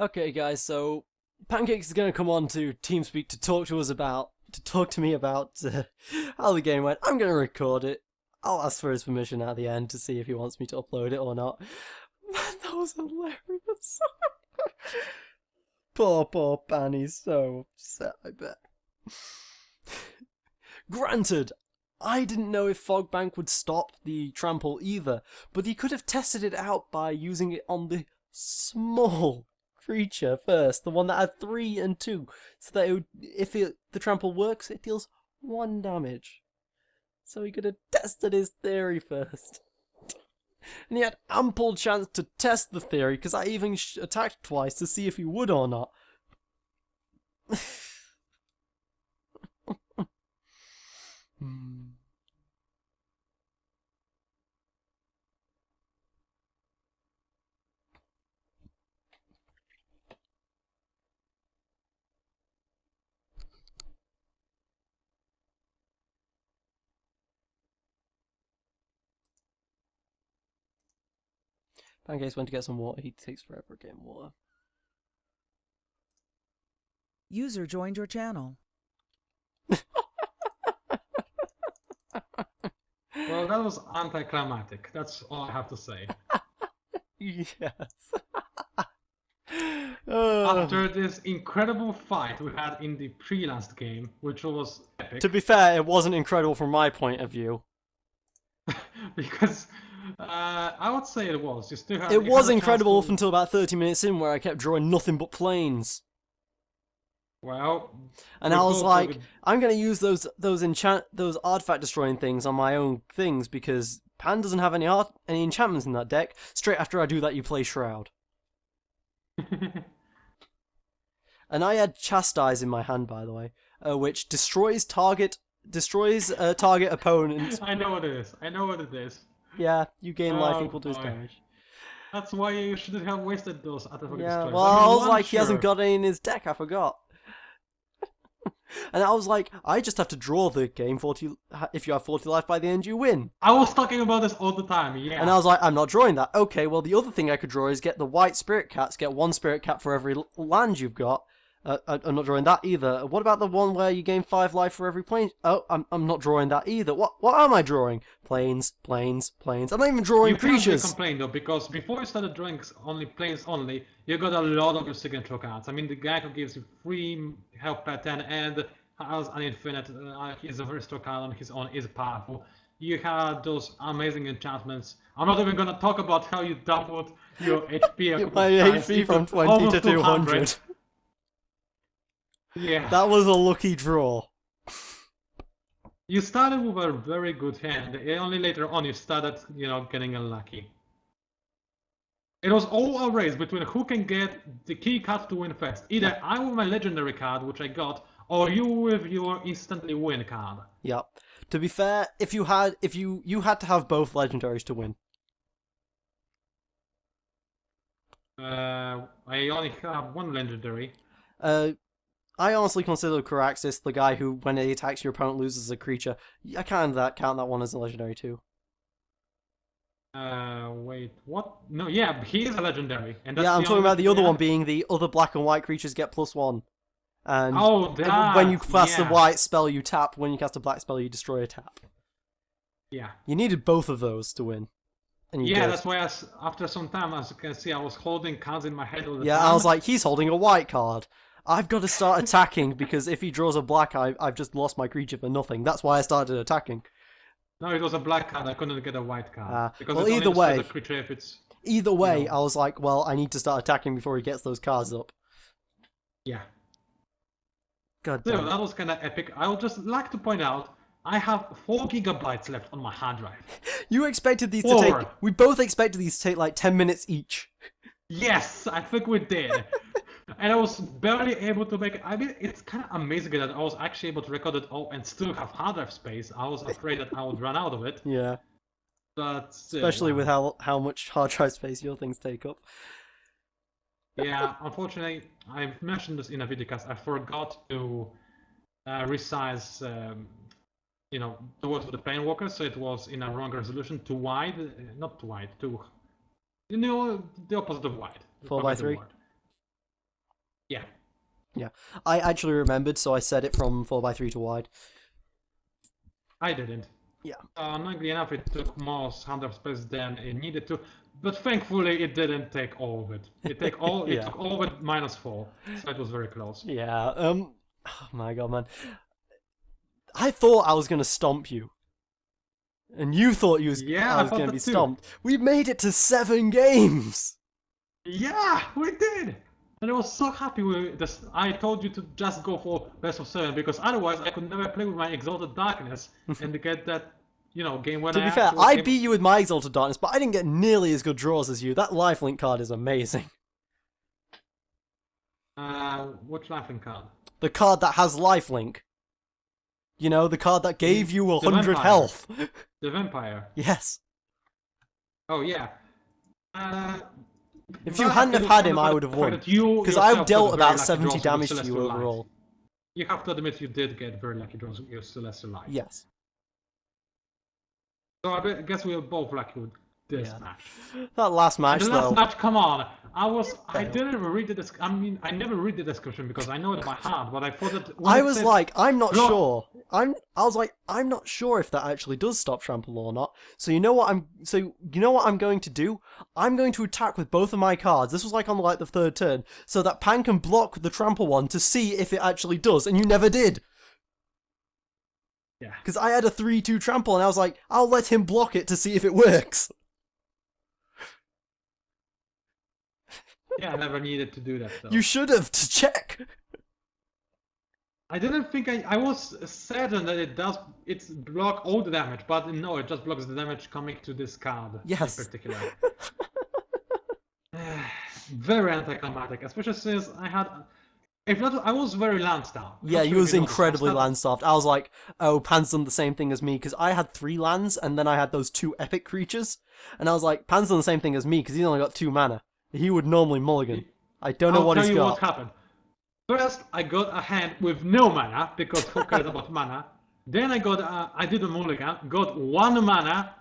Okay, guys. So Pancakes is going to come on to TeamSpeak to talk to me about how the game went. I'm going to record it. I'll ask for his permission at the end to see if he wants me to upload it or not. Man, that was hilarious. Poor Pan, he's so upset, I bet. Granted, I didn't know if Fogbank would stop the trample either, but he could have tested it out by using it on the small creature first, the one that had 3 and 2, so that the trample works, it deals 1 damage. So he could have tested his theory first. And he had ample chance to test the theory, because I even attacked twice to see if he would or not. Pancakes went to get some water. He takes forever getting water. User joined your channel. Well, that was anti-climactic. That's all I have to say. Yes. After this incredible fight we had in the pre-last game, which was epic. To be fair, it wasn't incredible from my point of view. Because I would say it was. It was incredible up until about 30 minutes in, where I kept drawing nothing but planes. Well, and I was like, I'm gonna use those artifact destroying things on my own things because Pan doesn't have any enchantments in that deck. Straight after I do that, you play Shroud. And I had Chastise in my hand, by the way, which destroys target opponent. I know what it is. I know what it is. Yeah, you gain life equal to his damage. That's why you shouldn't have wasted those artifact destroyers. Well, I was like, he hasn't got any in his deck. I forgot. And I was like, I just have to draw the game 40. If you have 40 life by the end, you win. I was talking about this all the time, yeah. And I was like, I'm not drawing that. Okay, well, the other thing I could draw is get the white spirit cats, get 1 spirit cat for every land you've got. I'm not drawing that either. What about the one where you gain 5 life for every plane? Oh, I'm not drawing that either. What am I drawing? Planes. I'm not even drawing creatures. You can't complain though, because before you started drawing only planes only, you got a lot of your signature cards. I mean, the guy who gives you free health pattern and has an infinite, his aristocrat card on his own is powerful. You had those amazing enchantments. I'm not even gonna talk about how you doubled your HP. My HP from 20 to 200. Yeah. That was a lucky draw. You started with a very good hand, only later on you started, getting unlucky. It was all a race between who can get the key card to win first. Either I with my legendary card, which I got, or you with your instantly win card. Yep. To be fair, you had to have both legendaries to win. I only have 1 legendary. I honestly consider Caraxis the guy who, when he attacks your opponent, loses a creature. I count that one as a legendary too. Wait, what? No, yeah, he is a legendary. And that's I'm talking about the other one being the other black and white creatures get +1. And when you cast a white spell, you tap. When you cast a black spell, you destroy a tap. Yeah. You needed both of those to win. And you did. That's why after some time, as you can see, I was holding cards in my head all the time. Yeah, I was like, he's holding a white card. I've got to start attacking because if he draws a black, I've just lost my creature for nothing. That's why I started attacking. No, it was a black card. I couldn't get a white card. Because well, either way, I was like, well, I need to start attacking before he gets those cards up. Yeah. God So damn. that was kind of epic. I would just like to point out, I have 4 GB left on my hard drive. You expected these to take... We both expected these to take like 10 minutes each. Yes, I think we did. And I was barely able to make it. I mean, it's kind of amazing that I was actually able to record it all and still have hard drive space. I was afraid that I would run out of it. Yeah. But especially with how much hard drive space your things take up. Yeah, unfortunately, I mentioned this in a videocast. I forgot to resize, the words for the Planewalker, so it was in a wrong resolution, too wide, not too wide, too, the opposite of wide. 4x3. Yeah. Yeah, I actually remembered, so I said it from 4x3 to wide. I didn't. Yeah. Annoyingly enough, it took more hand space than it needed to, but thankfully it didn't take all of it. It took all of it -4, so it was very close. Yeah. Oh my god, man. I thought I was gonna stomp you, and you thought I was I thought gonna that be too. stomped. We made it to 7 games. Yeah, we did. And I was so happy with this. I told you to just go for best of 7 because otherwise I could never play with my Exalted Darkness and get that, game when To I be fair, actually I beat you with my Exalted Darkness, but I didn't get nearly as good draws as you. That lifelink card is amazing. Which laughing card? The card that has lifelink. You know, the card that gave you The 100 vampire. health. The vampire. Yes. Oh yeah. If you hadn't have had him, I would have won. Because I dealt about 70 damage to you overall. You have to admit you did get very lucky draws with Celestial Light. Yes. So I guess we were both lucky with this match. That last match, The though. last match, come on! I didn't read the I never read the description because I know it by heart, but I thought that I was like, I'm not sure. I was like, I'm not sure if that actually does stop trample or not. So you know what I'm going to do? I'm going to attack with both of my cards. This was like on like the 3rd turn, so that Pan can block the trample one to see if it actually does, and you never did. Yeah. Because I had a 3/2 trample, and I was like, I'll let him block it to see if it works. Yeah, I never needed to do that though. You should have, to check. I didn't think I was certain that it's block all the damage, but no, it just blocks the damage coming to this card Yes. in particular. Very anticlimactic, especially since I had. If not, I was very land-starved. Yeah, you was incredibly land-starved. I was like, oh, Pan's done the same thing as me, because I had 3 lands, and then I had those 2 epic creatures, and I was like, Pan's done the same thing as me, because he's only got 2 mana. He would normally mulligan. I don't know what he's got. I'll tell you what happened. First, I got a hand with no mana, because who cares about mana? Then I did a mulligan, got 1 mana,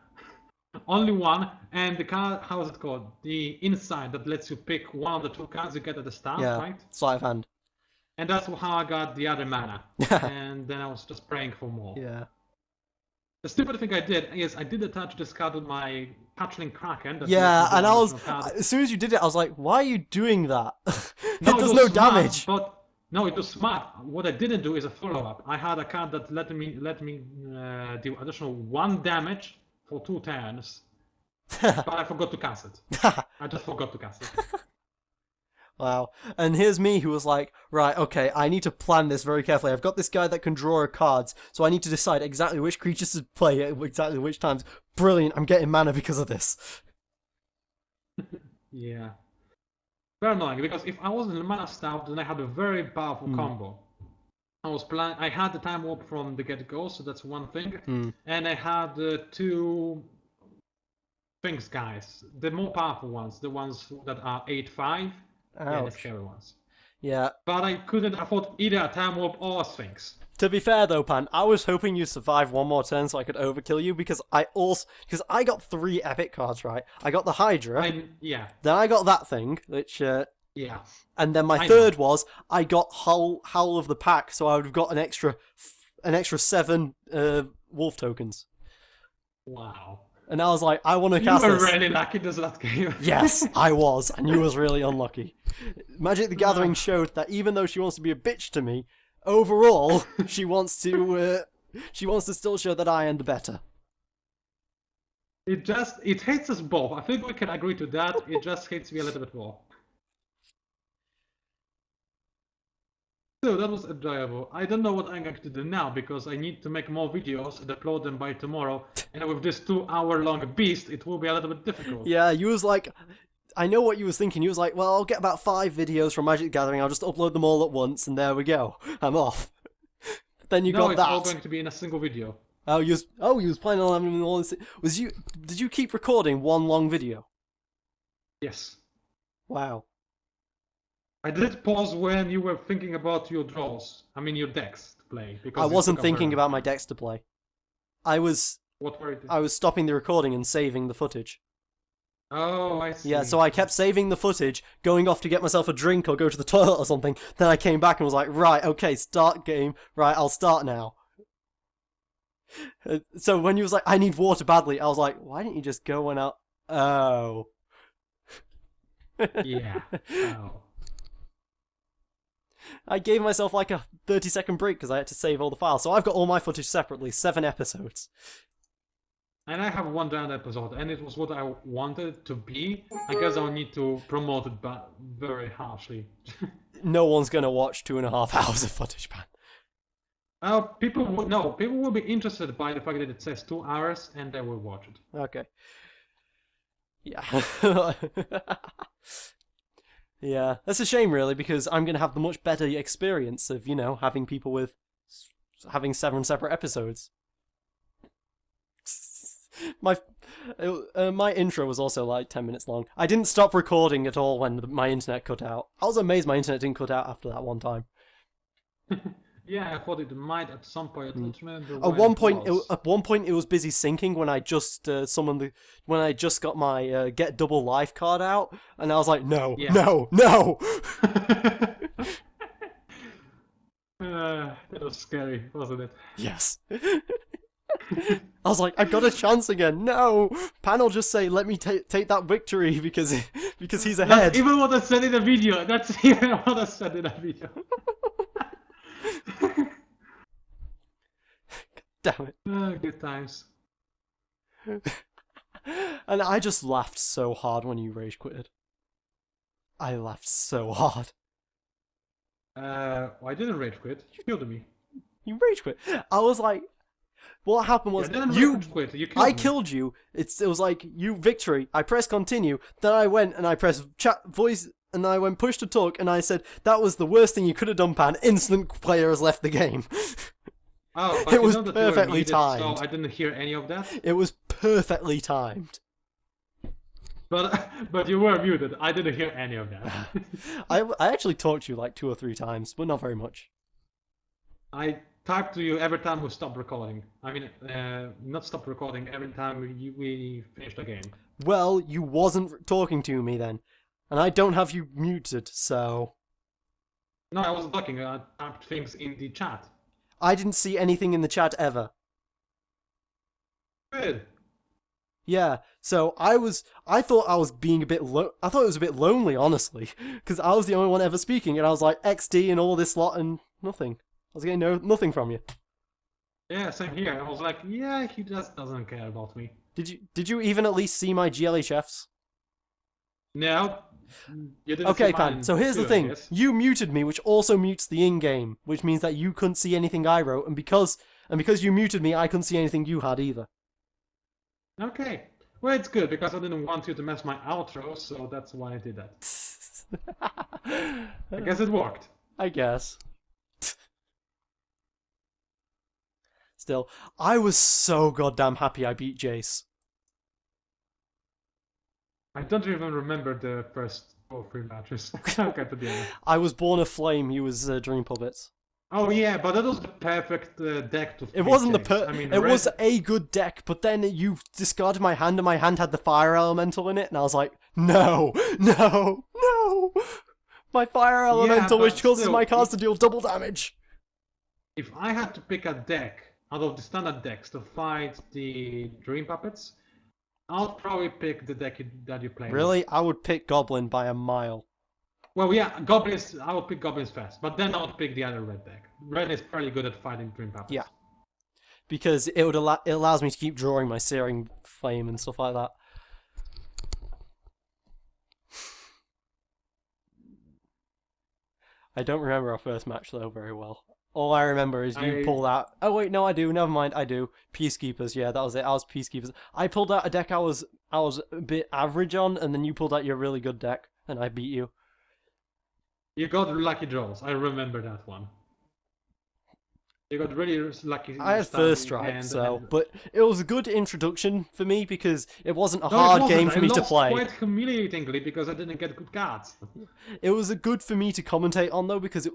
only 1, and the card, how is it called? The inside that lets you pick one of the 2 cards you get at the start, right? Sleight of hand. And that's how I got the other mana. And then I was just praying for more. Yeah. The stupid thing I did is I did attach this card with my Patchling Kraken. Yeah, and I was, as soon as you did it, I was like, why are you doing that? It does no damage. But no, it was smart. What I didn't do is a follow-up. I had a card that let me do additional 1 damage for 2 turns. But I forgot to cast it. I just forgot to cast it. Wow. And here's me who was like, right, okay, I need to plan this very carefully. I've got this guy that can draw cards, so I need to decide exactly which creatures to play at exactly which times. Brilliant, I'm getting mana because of this. Yeah. Very annoying, because if I wasn't mana starved, then I had a very powerful combo. I had the time warp from the get-go, so that's one thing. And I had 2 things, guys. The more powerful ones, the ones that are 8/5. Yeah, the scary ones. Yeah. But I couldn't afford either a time warp or a Sphinx. To be fair though, Pan, I was hoping you survive 1 more turn so I could overkill you because I got 3 epic cards, right? I got the Hydra. Yeah. Then I got that thing, which yeah. And then my third was I got Howl of the Pack, so I would have got an extra 7 wolf tokens. Wow. And I was like, I want to cast this. You were really lucky this last game. Yes, I was, and you was really unlucky. Magic the Gathering showed that even though she wants to be a bitch to me, overall she wants to still show that I am the better. It hates us both. I think we can agree to that. It just hates me a little bit more. So that was enjoyable. I don't know what I'm going to do now because I need to make more videos and upload them by tomorrow. And with this 2-hour-long beast, it will be a little bit difficult. Yeah, you was like, I know what you was thinking. You was like, well, I'll get about 5 videos from Magic the Gathering. I'll just upload them all at once, and there we go. I'm off. Then you got that. No, it's all going to be in a single video. Oh, you was planning on having all this. Did you keep recording one long video? Yes. Wow. I did pause when you were thinking about your draws. I mean, your decks to play. Because I wasn't thinking about my decks to play. What were you doing? I was stopping the recording and saving the footage. Oh, I see. Yeah, so I kept saving the footage, going off to get myself a drink or go to the toilet or something. Then I came back and was like, right, okay, start game. Right, I'll start now. So when he was like, I need water badly, I was like, why didn't you just go when out? Oh. Yeah. Oh. I gave myself like a 30-second break because I had to save all the files. So I've got all my footage separately, 7 episodes. And I have one down episode, and it was what I wanted it to be. I guess I'll need to promote it very harshly. No one's going to watch 2.5 hours of footage, man. People will be interested by the fact that it says 2 hours, and they will watch it. Okay. Yeah. Yeah, that's a shame, really, because I'm going to have the much better experience of, you know, having people with... having 7 separate episodes. My intro was also like 10 minutes long. I didn't stop recording at all when my internet cut out. I was amazed my internet didn't cut out after that one time. Yeah, I thought it might at some point. I don't remember At when one point, it was busy syncing when I just when I just got my get double life card out, and I was like, no, Yeah. no, no. That was scary, wasn't it? Yes. I was like, I got a chance again. No, Pan will just say, "Let me take that victory because he's ahead." That's even what I said in the video. That's even what I said in the video. Damn it. Good times. And I just laughed so hard when you rage quitted. I laughed so hard. I didn't rage quit. You killed me. You rage quit. I was like, what happened was I didn't you. rage quit. You killed I me. killed you. It was like you victory. I pressed continue. Then I went and I pressed chat voice and I went push to talk and I said that was the worst thing you could have done, Pan. Instant player has left the game. Oh, but It you was know that you were perfectly muted, timed. So I didn't hear any of that. It was perfectly timed. But you were muted. I didn't hear any of that. I actually talked to you like 2 or 3 times, but not very much. I typed to you every time we stopped recording. I mean, not stopped recording. Every time we finished the game. Well, you wasn't talking to me then, and I don't have you muted, so No, I wasn't talking. I typed things in the chat. I didn't see anything in the chat ever. Good. Yeah, so I thought I was being a bit I thought it was a bit lonely, honestly, because I was the only one ever speaking, and I was like XD and all this lot and nothing. I was getting nothing from you. Yeah, same here. I was like, yeah, he just doesn't care about me. Did you even at least see my GLHFs? No, you didn't Okay, see Pan, mine so here's the too, I thing. guess. You muted me, which also mutes the in-game, which means that you couldn't see anything I wrote, and because you muted me, I couldn't see anything you had either. Okay. Well, it's good because I didn't want you to mess my outro, so that's why I did that. I guess it worked. I guess. Still, I was so goddamn happy I beat Jace. I don't even remember the first 2 or 3 matches. Okay, to be honest. I was born a flame, he was Dream Puppets. Oh yeah, but that was the perfect deck to. It wasn't It was a good deck, but then you discarded my hand and my hand had the fire elemental in it, and I was like, no, no, no! My fire elemental, but which causes still, my cards to deal double damage. If I had to pick a deck out of the standard decks to fight the Dream Puppets, I'll probably pick the deck that you play. Really? I would pick Goblin by a mile. Well, yeah, Goblins. I would pick Goblins first, but then I would pick the other red deck. Red is fairly good at fighting Dream Puppets. Yeah. Because it allows me to keep drawing my Searing Flame and stuff like that. I don't remember our first match though very well. All I remember is you pulled out. Oh wait, no, I do. Never mind, I do. Peacekeepers. Yeah, that was it. I was Peacekeepers. I pulled out a deck I was a bit average on, and then you pulled out your really good deck, and I beat you. You got lucky draws. I remember that one. You got really lucky. I had first strike, but it was a good introduction for me because it wasn't a No, hard it wasn't. game for me to play. I lost quite humiliatingly because I didn't get good cards. It was a good for me to commentate on though because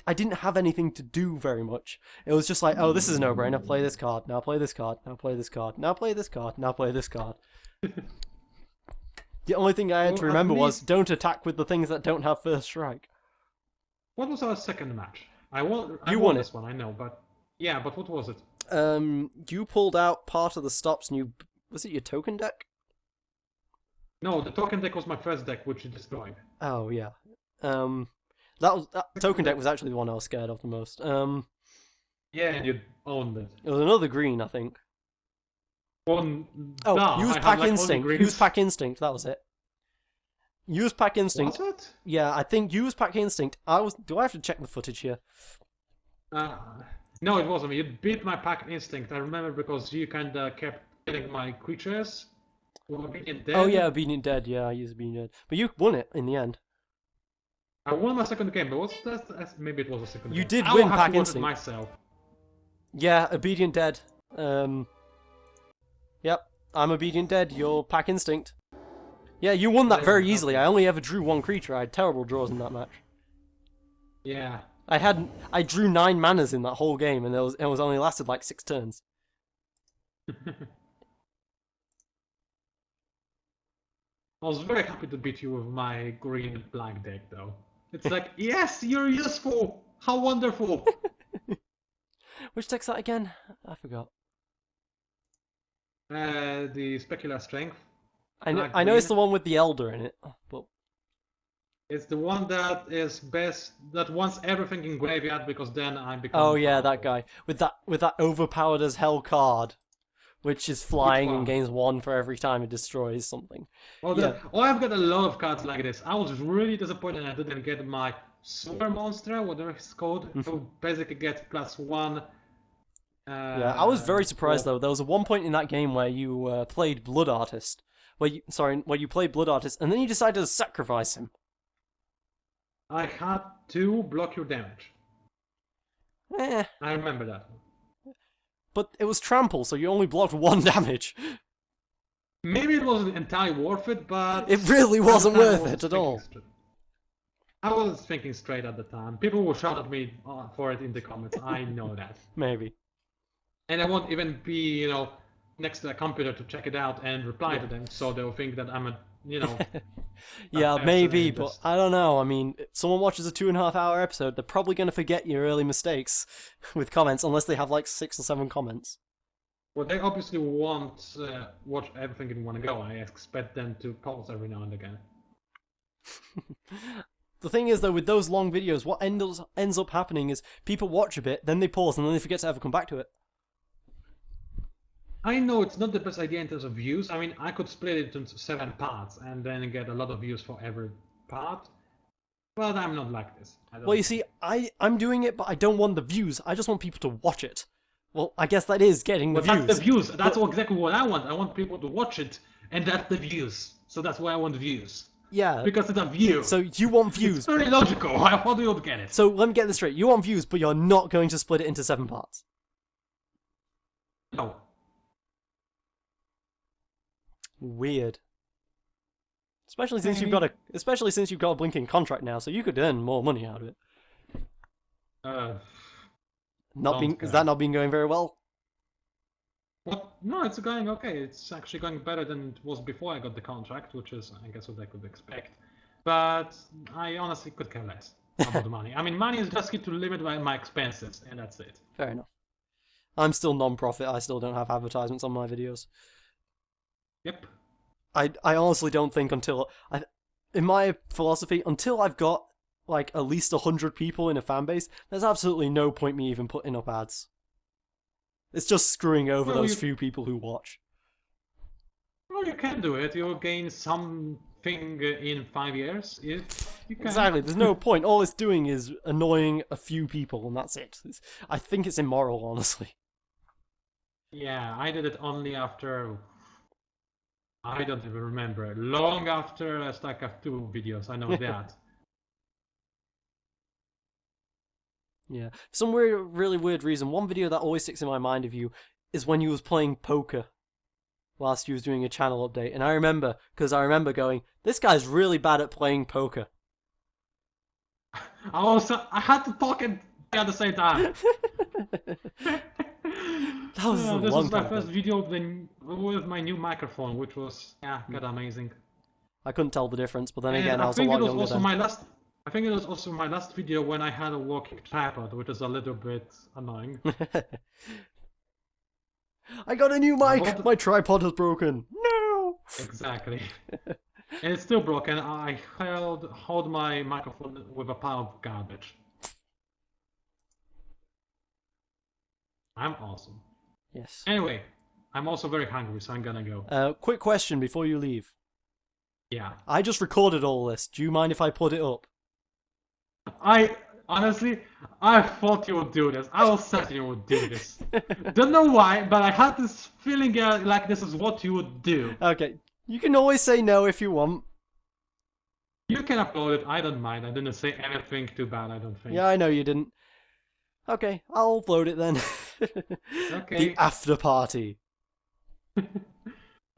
I didn't have anything to do very much. It was just like, oh, this is a no-brainer. Play this card. Now play this card. Now play this card. Now play this card. Now play this card. The only thing I had to Well, at remember was least- don't attack with the things that don't have first strike. What was our second match? I won You won this one, I know, but yeah, but what was it? You pulled out part of the stops and was it your token deck? No, the token deck was my first deck, which you destroyed. Oh yeah. That token deck was actually the one I was scared of the most. Yeah, and you owned it. It was another green, I think. One. Oh, no, use I had, pack like, only instinct. greens. Use pack instinct. That was it. Use pack instinct. Was it? Yeah, I think use pack instinct. Do I have to check the footage here? No, it wasn't. You beat my pack instinct. I remember because you kinda kept killing my creatures. Were being dead. Oh yeah, Obedient Dead. Yeah, I used Obedient Dead, but you won it in the end. I won my second game, but what's that? Maybe it was a second game. You did I win will have pack to watch it instinct. myself. Yeah, Obedient Dead. Yep, I'm Obedient Dead. You're pack instinct. Yeah, you won that very easily. I only ever drew one creature. I had terrible draws in that match. Yeah. I drew 9 manas in that whole game, and it was only lasted like 6 turns. I was very happy to beat you with my green black deck, though. It's like, yes, you're useful. How wonderful. Which deck's that again? I forgot. The specular strength. I know green. it's the one with the Elder in it, but It's the one that is best. That wants everything in graveyard because then I become. oh yeah, that powerful. guy with that overpowered as hell card, which is flying one? and gains 1 for every time it destroys something. Oh, Yeah. I've got a lot of cards like this. I was really disappointed I didn't get my super monster, whatever it's called, to basically get +1. Yeah, I was very surprised though. There was one point in that game where you played Blood Artist, where you played Blood Artist, and then you decided to sacrifice him. I had to block your damage. Eh, I remember that. but it was trample, so you only blocked 1 damage. Maybe it wasn't entirely worth it, but It really wasn't at the time I worth wasn't it at all. thinking straight. I wasn't thinking straight at the time. People will shout at me for it in the comments. I know that. Maybe. And I won't even be, next to a computer to check it out and reply to them, so they'll think that I'm a, Yeah, person maybe, and but just- I don't know. I mean, if someone watches a 2.5-hour episode, they're probably going to forget your early mistakes with comments, unless they have like 6 or 7 comments. Well, they obviously won't watch everything in one go. I expect them to pause every now and again. The thing is, though, with those long videos, what ends up happening is people watch a bit, then they pause, and then they forget to ever come back to it. I know it's not the best idea in terms of views. I mean, I could split it into 7 parts and then get a lot of views for every part. But I'm not like this. Well, you see, I'm doing it, but I don't want the views. I just want people to watch it. Well, I guess that is getting the But views. that's the views. That's exactly what I want. I want people to watch it, and that's the views. So that's why I want views. Yeah. Because it's a view. So you want views. It's very logical. How do you get it? So let me get this straight. You want views, but you're not going to split it into 7 parts. No. Weird. Especially since you've got a blinking contract now, so you could earn more money out of it. Is that not been going very well? What? No, it's going okay. It's actually going better than it was before I got the contract, which is, I guess, what I could expect. But I honestly could care less about the money. I mean, money is just to limit my expenses, and that's it. Fair enough. I'm still non-profit. I still don't have advertisements on my videos. Yep. I honestly don't think in my philosophy, until I've got like at least 100 people in a fan base, there's absolutely no point me even putting up ads. It's just screwing over Well, those you- few people who watch. Well, you can do it. You'll gain something in 5 years if you can. Exactly. There's no point. All it's doing is annoying a few people, and that's it. I think it's immoral, honestly. Yeah, I did it only after. I don't even remember. Long after StarCraft 2 videos, I know that. Yeah. For some really weird reason, one video that always sticks in my mind of you is when you was playing poker whilst you was doing a channel update. And I remember going, this guy's really bad at playing poker. I had to talk at the same time. That was a This long was my time first ago. video with my new microphone, which was, God, amazing. I couldn't tell the difference, but then And again, I was a think lot it was younger also then. my last. I think it was also my last video when I had a working tripod, which is a little bit annoying. I got a new I mic! bought- My tripod is broken! No! Exactly. And it's still broken. I hold my microphone with a pile of garbage. I'm awesome. Yes. Anyway, I'm also very hungry, so I'm gonna go. Quick question before you leave. Yeah. I just recorded all this. Do you mind if I put it up? Honestly, I thought you would do this. I was certain you would do this. Don't know why, but I had this feeling like this is what you would do. Okay. You can always say no if you want. You can upload it. I don't mind. I didn't say anything too bad. I don't think. Yeah, I know you didn't. Okay, I'll upload it then. Okay. The after party.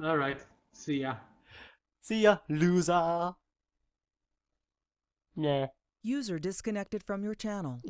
All right. See ya. See ya, loser. Nah. User disconnected from your channel.